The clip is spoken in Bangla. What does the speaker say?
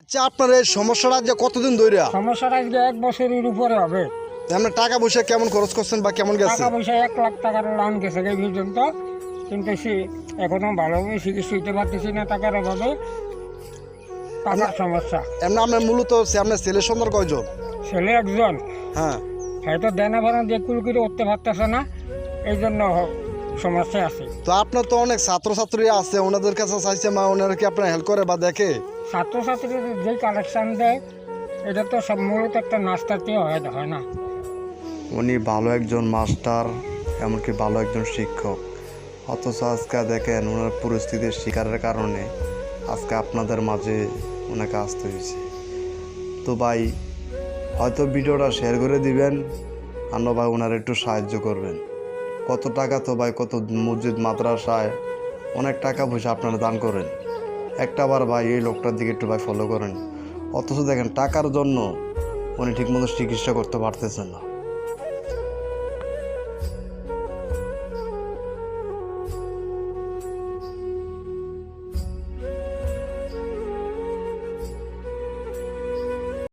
আচ্ছা, আপনার এই সমস্যাটা যে কতদিন ধরে? সমস্যাটা আজকে 1 বছরের উপরে হবে। আপনি টাকা পয়সা কেমন খরচ করছেন বা কেমন গেছে? টাকা পয়সা 1 লাখ টাকার লোন গেছে এই পর্যন্ত, কিন্তু সে এখনো ভালোভাবে চিকিৎসা দিতে পারতেছি না টাকার অভাবে। টাকার সমস্যা। এমনি আপনার মূলত হচ্ছে আপনার ছেলে সন্তান কয়জন? ছেলে একজন, হ্যাঁ, হয়তো দেনা ভাড়া দিয়ে কুল করে উঠতে পারতেছে না, এই জন্য সমস্যা আছে। তো আপনার তো অনেক ছাত্রছাত্রী আছে, ওনাদের কাছে চাইছে মা, ওনারা কি আপনার হেল্প করে বা দেখে? ছাত্রছাত্রীদের যে কালেকশন দেয় এটা তো সব মূলত একটা নাস্তাতে হয় না। উনি ভালো একজন মাস্টার, এমনকি ভালো একজন শিক্ষক, অথচ আজকে দেখেন ওনার পরিস্থিতির শিকারের কারণে আজকে আপনাদের মাঝে ওনাকে আসতে হয়েছে। তো ভাই, হয়তো ভিডিওটা শেয়ার করে দিবেন, আর ভাই ওনার একটু সাহায্য করবেন। কত টাকা তো ভাই, কত মসজিদ মাদ্রাসায় অনেক টাকা পয়সা আপনারা দান করেন, একটাবার ভাই এই লোকটার দিকে একটু ভাই ফলো করেন। অথচ দেখেন টাকার জন্য উনি ঠিকমতো চিকিৎসা করতে পারতেছেন না।